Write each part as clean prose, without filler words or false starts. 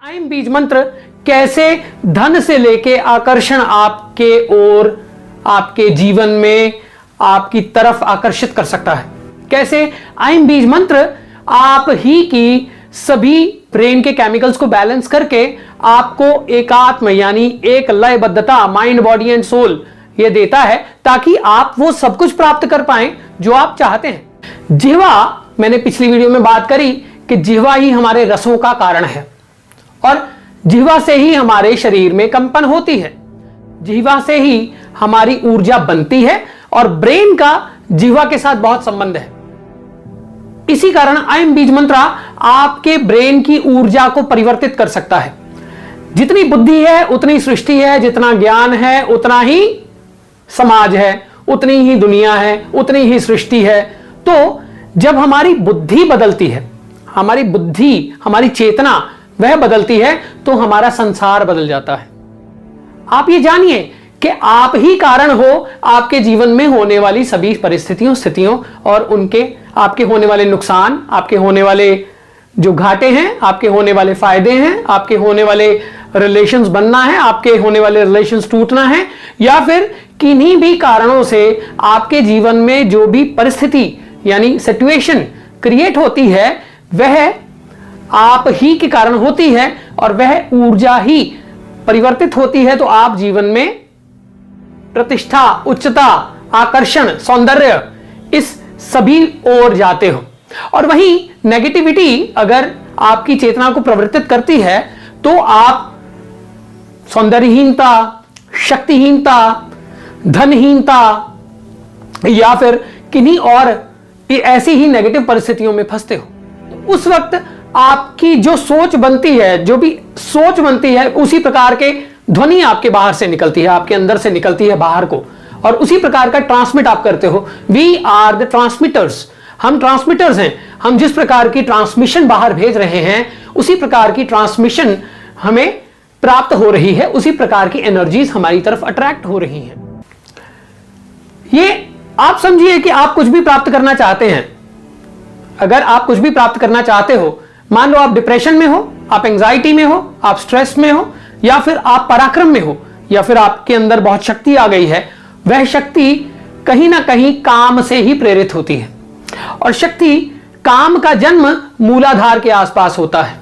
आइम बीज मंत्र कैसे धन से लेके आकर्षण आपके ओर, आपके जीवन में आपकी तरफ आकर्षित कर सकता है। कैसे आइम बीज मंत्र आप ही की सभी ब्रेन के केमिकल्स को बैलेंस करके आपको एकात्म यानी एक लयबद्धता, माइंड बॉडी एंड सोल ये देता है ताकि आप वो सब कुछ प्राप्त कर पाएं जो आप चाहते हैं। जिह्वा, मैंने पिछली वीडियो में बात करी कि जिह्वा ही हमारे रसों का कारण है और जिह्वा से ही हमारे शरीर में कंपन होती है, जिह्वा से ही हमारी ऊर्जा बनती है और ब्रेन का जिह्वा के साथ बहुत संबंध है। इसी कारण आइम बीज मंत्र आपके ब्रेन की ऊर्जा को परिवर्तित कर सकता है। जितनी बुद्धि है उतनी सृष्टि है, जितना ज्ञान है उतना ही समाज है, उतनी ही दुनिया है, उतनी ही सृष्टि है। तो जब हमारी बुद्धि बदलती है, हमारी बुद्धि, हमारी चेतना वह बदलती है तो हमारा संसार बदल जाता है। आप ये जानिए कि आप ही कारण हो आपके जीवन में होने वाली सभी परिस्थितियों, स्थितियों और उनके आपके होने वाले नुकसान, आपके होने वाले जो घाटे हैं, आपके होने वाले फायदे हैं, आपके होने वाले रिलेशंस बनना है, आपके होने वाले रिलेशंस टूटना है, या फिर किन्हीं भी कारणों से आपके जीवन में जो भी परिस्थिति यानी सिचुएशन क्रिएट होती है वह आप ही के कारण होती है और वह ऊर्जा ही परिवर्तित होती है। तो आप जीवन में प्रतिष्ठा, उच्चता, आकर्षण, सौंदर्य इस सभी ओर जाते हो। और वहीं नेगेटिविटी अगर आपकी चेतना को प्रवर्तित करती है तो आप सौंदर्यहीनता, शक्तिहीनता, धनहीनता या फिर किन्हीं और ऐसी ही नेगेटिव परिस्थितियों में फंसते हो। उस वक्त आपकी जो सोच बनती है, जो भी सोच बनती है, उसी प्रकार के ध्वनि आपके बाहर से निकलती है, आपके अंदर से निकलती है बाहर को, और उसी प्रकार का ट्रांसमिट आप करते हो। वी आर द ट्रांसमिटर्स, हम ट्रांसमिटर्स हैं। हम जिस प्रकार की ट्रांसमिशन बाहर भेज रहे हैं उसी प्रकार की ट्रांसमिशन हमें प्राप्त हो रही है, उसी प्रकार की एनर्जीज हमारी तरफ अट्रैक्ट हो रही हैं। ये आप समझिए कि आप कुछ भी प्राप्त करना चाहते हैं। अगर आप कुछ भी प्राप्त करना चाहते हो, मान लो आप डिप्रेशन में हो, आप एंजाइटी में हो, आप स्ट्रेस में हो, या फिर आप पराक्रम में हो, या फिर आपके अंदर बहुत शक्ति आ गई है, वह शक्ति कहीं ना कहीं काम से ही प्रेरित होती है और शक्ति, काम का जन्म मूलाधार के आसपास होता है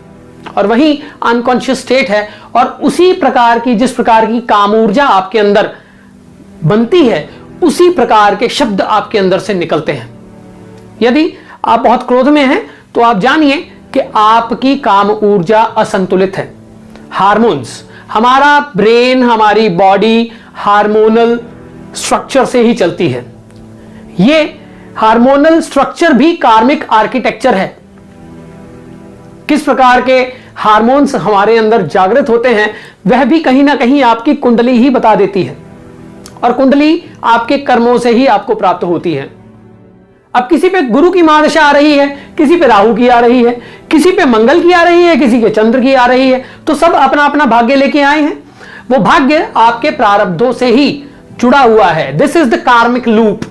और वही अनकॉन्शियस स्टेट है। और उसी प्रकार की, जिस प्रकार की काम ऊर्जा आपके अंदर बनती है उसी प्रकार के शब्द आपके अंदर से निकलते हैं। यदि आप बहुत क्रोध में हैं तो आप जानिए कि आपकी काम ऊर्जा असंतुलित है। हार्मोन्स, हमारा ब्रेन, हमारी बॉडी हार्मोनल स्ट्रक्चर से ही चलती है। ये हार्मोनल स्ट्रक्चर भी कार्मिक आर्किटेक्चर है। किस प्रकार के हार्मोन्स हमारे अंदर जागृत होते हैं वह भी कहीं ना कहीं आपकी कुंडली ही बता देती है और कुंडली आपके कर्मों से ही आपको प्राप्त होती है। अब किसी पे गुरु की महादशा आ रही है, किसी पे राहु की आ रही है, किसी पे मंगल की आ रही है, किसी के चंद्र की आ रही है, तो सब अपना अपना भाग्य लेके आए हैं। वो भाग्य आपके प्रारब्धों से ही जुड़ा हुआ है। दिस इज द कार्मिक लूप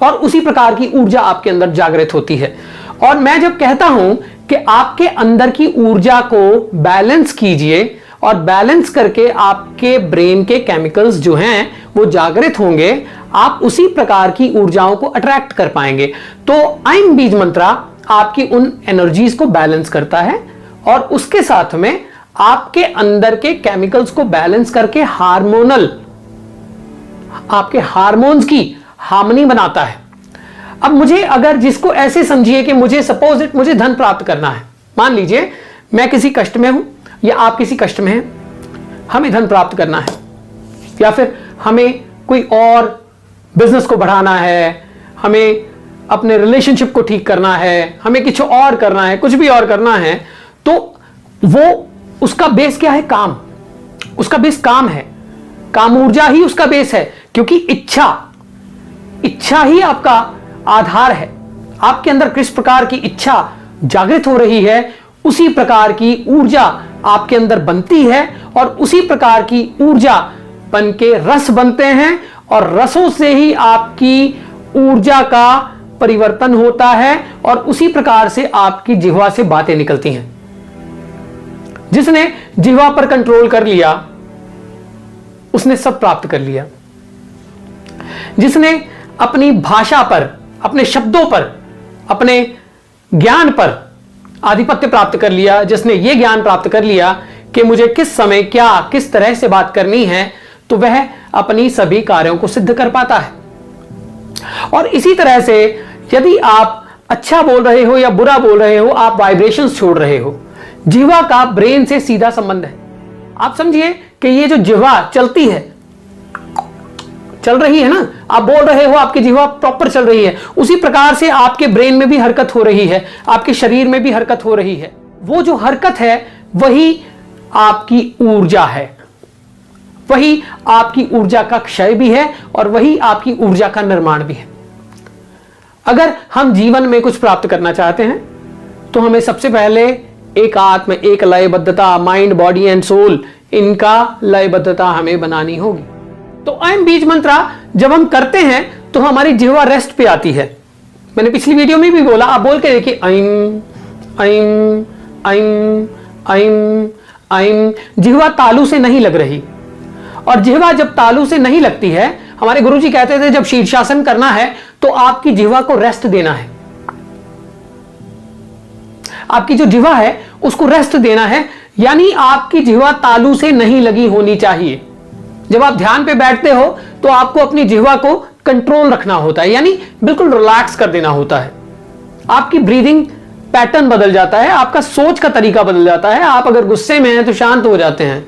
और उसी प्रकार की ऊर्जा आपके अंदर जागृत होती है। और मैं जब कहता हूं कि आपके अंदर की ऊर्जा को बैलेंस कीजिए और बैलेंस करके आपके ब्रेन के केमिकल्स जो हैं वो जागृत होंगे, आप उसी प्रकार की ऊर्जाओं को अट्रैक्ट कर पाएंगे। तो आइम बीज मंत्रा आपकी उन एनर्जीज को बैलेंस करता है और उसके साथ में आपके अंदर के केमिकल्स को बैलेंस करके हार्मोनल, आपके हार्मोन्स की हार्मनी बनाता है। अब मुझे, अगर जिसको ऐसे समझिए कि मुझे सपोज इट मुझे धन प्राप्त करना है, मान लीजिए मैं किसी कष्ट में हूं या आप किसी कष्ट में हैं, हमें धन प्राप्त करना है या फिर हमें कोई और बिजनेस को बढ़ाना है, हमें अपने रिलेशनशिप को ठीक करना है, हमें कुछ और करना है, कुछ भी और करना है, तो वो उसका बेस क्या है? काम। उसका बेस काम है, काम ऊर्जा ही उसका बेस है, क्योंकि इच्छा ही आपका आधार है। आपके अंदर किस प्रकार की इच्छा जागृत हो रही है उसी प्रकार की ऊर्जा आपके अंदर बनती है और उसी प्रकार की ऊर्जा बन के रस बनते हैं और रसों से ही आपकी ऊर्जा का परिवर्तन होता है और उसी प्रकार से आपकी जिह्वा से बातें निकलती हैं। जिसने जिह्वा पर कंट्रोल कर लिया उसने सब प्राप्त कर लिया। जिसने अपनी भाषा पर, अपने शब्दों पर, अपने ज्ञान पर आधिपत्य प्राप्त कर लिया, जिसने यह ज्ञान प्राप्त कर लिया कि मुझे किस समय क्या किस तरह से बात करनी है, तो वह अपनी सभी कार्यों को सिद्ध कर पाता है। और इसी तरह से यदि आप अच्छा बोल रहे हो या बुरा बोल रहे हो, आप वाइब्रेशंस छोड़ रहे हो। जिह्वा का ब्रेन से सीधा संबंध है। आप समझिए कि ये जो जिह्वा चलती है, चल रही है ना, आप बोल रहे हो, आपकी जिह्वा प्रॉपर चल रही है, उसी प्रकार से आपके ब्रेन में भी हरकत हो रही है, आपके शरीर में भी हरकत हो रही है। वो जो हरकत है वही आपकी ऊर्जा है, वही आपकी ऊर्जा का क्षय भी है और वही आपकी ऊर्जा का निर्माण भी है। अगर हम जीवन में कुछ प्राप्त करना चाहते हैं तो हमें सबसे पहले एक आत्म, एक लयबद्धता, माइंड, बॉडी एंड सोल, इनका लयबद्धता हमें बनानी होगी। तो ऐम बीज मंत्रा जब हम करते हैं तो हमारी जिह्वा रेस्ट पे आती है। मैंने पिछली वीडियो में भी बोला, आप बोल के देखिए, ऐम ऐम ऐम ऐम ऐम। जिह्वा तालू से नहीं लग रही, और जिह्वा जब तालू से नहीं लगती है, हमारे गुरुजी कहते थे जब शीर्षासन करना है तो आपकी जिह्वा को रेस्ट देना है, आपकी जो जिह्वा है उसको रेस्ट देना है, यानी आपकी जिह्वा तालू से नहीं लगी होनी चाहिए। जब आप ध्यान पे बैठते हो तो आपको अपनी जिह्वा को कंट्रोल रखना होता है, यानी बिल्कुल रिलैक्स कर देना होता है। आपकी ब्रीदिंग पैटर्न बदल जाता है, आपका सोच का तरीका बदल जाता है। आप अगर गुस्से में हैं तो शांत हो जाते हैं।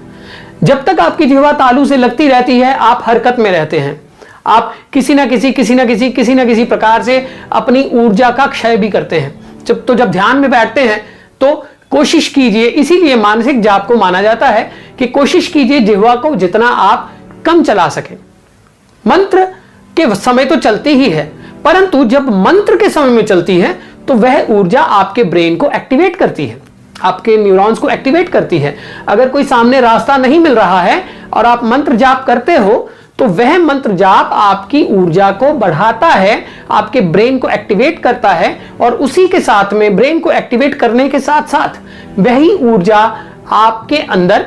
जब तक आपकी जिह्वा तालू से लगती रहती है आप हरकत में रहते हैं, आप किसी ना किसी प्रकार से अपनी ऊर्जा का क्षय भी करते हैं। जब ध्यान में बैठते हैं तो कोशिश कीजिए, इसीलिए मानसिक जाप को माना जाता है कि कोशिश कीजिए जिह्वा को जितना आप कम चला सकें। मंत्र के समय तो चलती ही है, परंतु जब मंत्र के समय में चलती है तो वह ऊर्जा आपके ब्रेन को एक्टिवेट करती है, आपके न्यूरॉन्स को एक्टिवेट करती है। अगर कोई सामने रास्ता नहीं मिल रहा है और आप मंत्र जाप करते हो तो वह मंत्र जाप आपकी ऊर्जा को बढ़ाता है, आपके ब्रेन को एक्टिवेट करता है, और उसी के साथ में ब्रेन को एक्टिवेट करने के साथ साथ वही ऊर्जा आपके अंदर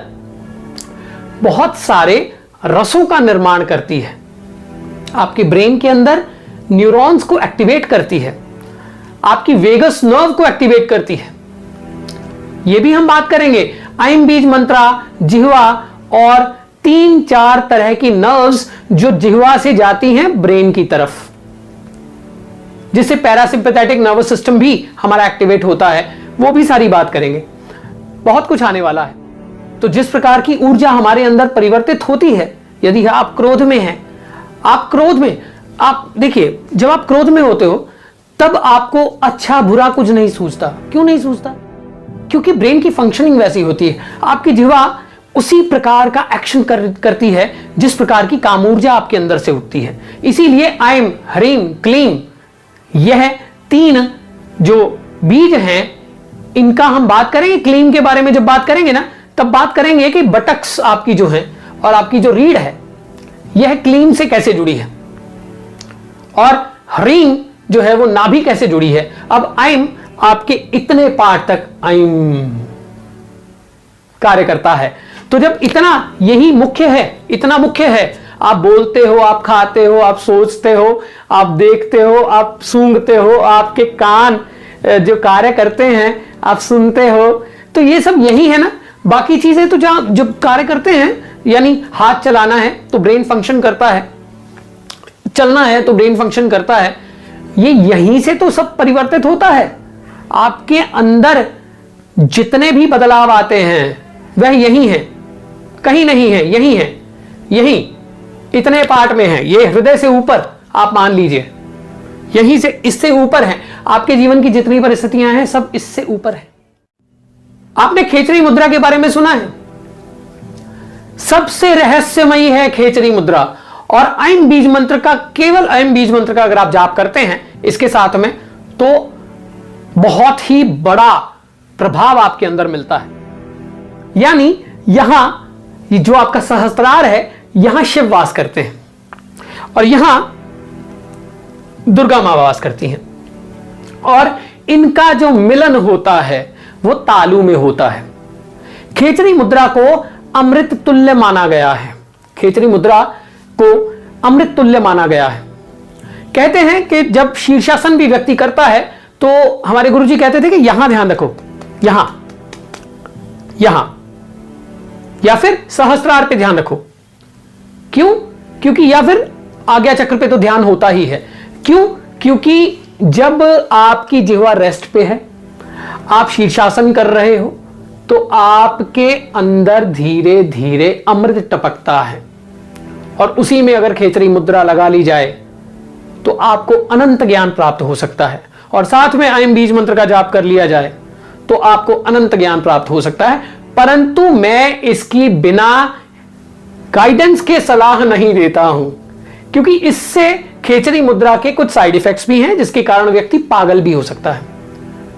बहुत सारे रसों का निर्माण करती है, आपके ब्रेन के अंदर न्यूरॉन्स को एक्टिवेट करती है, आपकी वेगस नर्व को एक्टिवेट करती है। यह भी हम बात करेंगे। ऐम बीज मंत्रा, जिह्वा और 3-4 तरह की नर्व्स जो जिह्वा से जाती हैं ब्रेन की तरफ, जिससे पैरासिम्पैथेटिक नर्वस सिस्टम भी हमारा एक्टिवेट होता है, वो भी सारी बात करेंगे। बहुत कुछ आने वाला है। तो जिस प्रकार की ऊर्जा हमारे अंदर परिवर्तित होती है, यदि आप क्रोध में हैं, आप देखिए, जब आप क्रोध में होते हो तब आपको अच्छा बुरा कुछ नहीं सूझता। क्यों नहीं सूझता? क्योंकि ब्रेन की फंक्शनिंग वैसी होती है। आपकी जिह्वा उसी प्रकार का एक्शन करती है जिस प्रकार की काम ऊर्जा आपके अंदर से उठती है। इसीलिए ऐम, ह्रीम, क्लीम, यह 3 जो बीज हैं, इनका हम बात करेंगे। क्लीम के बारे में जब बात करेंगे ना, तब बात करेंगे कि बटक्स आपकी जो है और आपकी जो रीढ़ है, यह क्लीम से कैसे जुड़ी है, और ह्रीम जो है वो नाभि कैसे जुड़ी है। अब ऐम आपके इतने पार्ट तक ऐम कार्य करता है। तो जब इतना यही मुख्य है, इतना मुख्य है, आप बोलते हो, आप खाते हो, आप सोचते हो, आप देखते हो, आप सूंघते हो, आपके कान जो कार्य करते हैं, आप सुनते हो, तो ये सब यही है ना। बाकी चीजें तो जहां जो कार्य करते हैं, यानी हाथ चलाना है तो ब्रेन फंक्शन करता है, चलना है तो ब्रेन फंक्शन करता है, ये यहीं से तो सब परिवर्तित होता है। आपके अंदर जितने भी बदलाव आते हैं वह यही है, कहीं नहीं है, यही है, यही इतने पार्ट में है। ये हृदय से ऊपर आप मान लीजिए, यहीं से, इससे ऊपर है। आपके जीवन की जितनी परिस्थितियां हैं सब इससे ऊपर है। आपने खेचरी मुद्रा के बारे में सुना है? सबसे रहस्यमयी है खेचरी मुद्रा। और ऐम बीज मंत्र का, केवल ऐम बीज मंत्र का अगर आप जाप करते हैं इसके साथ में, तो बहुत ही बड़ा प्रभाव आपके अंदर मिलता है। यानी यहां जो आपका सहस्त्रार है, यहां शिव वास करते हैं और यहां दुर्गा मां वास करती हैं, और इनका जो मिलन होता है वो तालू में होता है। खेचरी मुद्रा को अमृत तुल्य माना गया है। खेचरी मुद्रा को अमृत तुल्य माना गया है। कहते हैं कि जब शीर्षासन भी व्यक्ति करता है तो हमारे गुरुजी कहते थे कि यहां ध्यान रखो, यहां यहां, या फिर सहस्त्रार पे ध्यान रखो। क्यों? क्योंकि या फिर आज्ञा चक्र पे तो ध्यान होता ही है। क्यों? क्योंकि जब आपकी जिह्वा रेस्ट पे है, आप शीर्षासन कर रहे हो, तो आपके अंदर धीरे धीरे अमृत टपकता है, और उसी में अगर खेचरी मुद्रा लगा ली जाए तो आपको अनंत ज्ञान प्राप्त हो सकता है। और साथ में अयम बीज मंत्र का जाप कर लिया जाए तो आपको अनंत ज्ञान प्राप्त हो सकता है। परंतु मैं इसकी बिना गाइडेंस के सलाह नहीं देता हूं, क्योंकि इससे खेचरी मुद्रा के कुछ साइड इफेक्ट्स भी हैं जिसके कारण व्यक्ति पागल भी हो सकता है।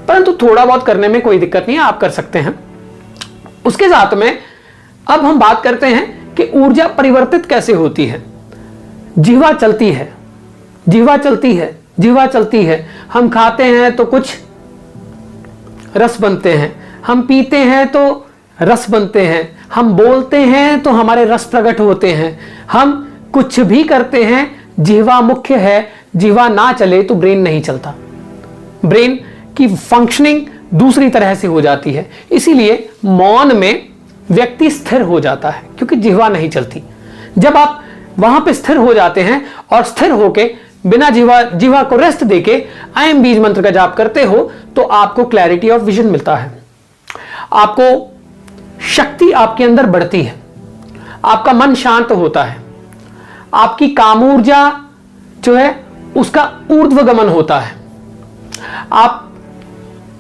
परंतु थोड़ा बहुत करने में कोई दिक्कत नहीं है, आप कर सकते हैं। उसके साथ में अब हम बात करते हैं कि ऊर्जा परिवर्तित कैसे होती है। जिह्वा चलती है, जिह्वा चलती है, जिह्वा चलती है। हम खाते हैं तो कुछ रस बनते हैं, हम पीते हैं तो रस बनते हैं, हम बोलते हैं तो हमारे रस प्रकट होते हैं, हम कुछ भी करते हैं, जिह्वा मुख्य है। जिह्वा ना चले तो ब्रेन नहीं चलता, ब्रेन की फंक्शनिंग दूसरी तरह से हो जाती है। इसीलिए मौन में व्यक्ति स्थिर हो जाता है, क्योंकि जिह्वा नहीं चलती। जब आप वहां पे स्थिर हो जाते हैं और स्थिर होके बिना जिह्वा को रेस्ट देके अयम बीज मंत्र का जाप करते हो तो आपको क्लैरिटी ऑफ विजन मिलता है, आपको शक्ति आपके अंदर बढ़ती है, आपका मन शांत होता है, आपकी कामूर्जा जो है उसका ऊर्ध्वगमन होता है, आप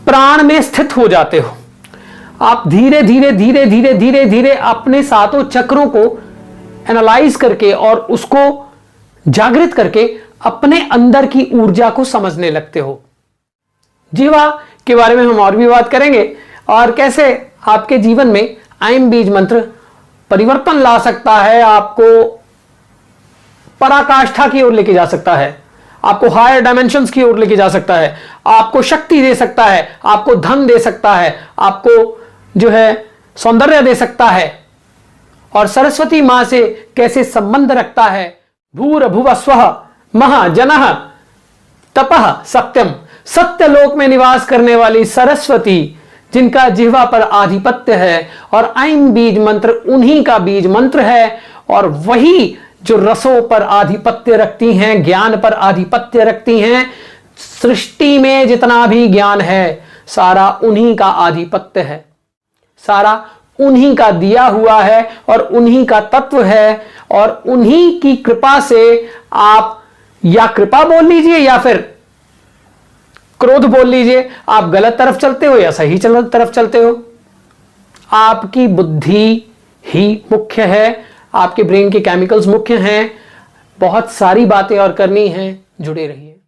प्राण में स्थित हो जाते हो, आप धीरे धीरे धीरे धीरे धीरे धीरे अपने सातों चक्रों को एनालाइज करके और उसको जागृत करके अपने अंदर की ऊर्जा को समझने लगते हो। जिह्वा के बारे में हम और भी बात करेंगे और कैसे आपके जीवन में अयम बीज मंत्र परिवर्तन ला सकता है, आपको पराकाष्ठा की ओर लेके जा सकता है, आपको हायर डायमेंशंस की ओर लेके जा सकता है, आपको शक्ति दे सकता है, आपको धन दे सकता है, आपको जो है सौंदर्य दे सकता है, और सरस्वती मां से कैसे संबंध रखता है। भूर्भुवः स्वः महाजनः तपः सत्यम, सत्यलोक में निवास करने वाली सरस्वती जिनका जिह्वा पर आधिपत्य है, और अयम बीज मंत्र उन्हीं का बीज मंत्र है, और वही जो रसों पर आधिपत्य रखती हैं, ज्ञान पर आधिपत्य रखती हैं। सृष्टि में जितना भी ज्ञान है सारा उन्हीं का आधिपत्य है, सारा उन्हीं का दिया हुआ है और उन्हीं का तत्व है, और उन्हीं की कृपा से आप या कृपा बोल लीजिए या फिर क्रोध बोल लीजिए, आप गलत तरफ चलते हो या सही तरफ चलते हो। आपकी बुद्धि ही मुख्य है, आपके ब्रेन के केमिकल्स मुख्य हैं। बहुत सारी बातें और करनी है, जुड़े रहिए।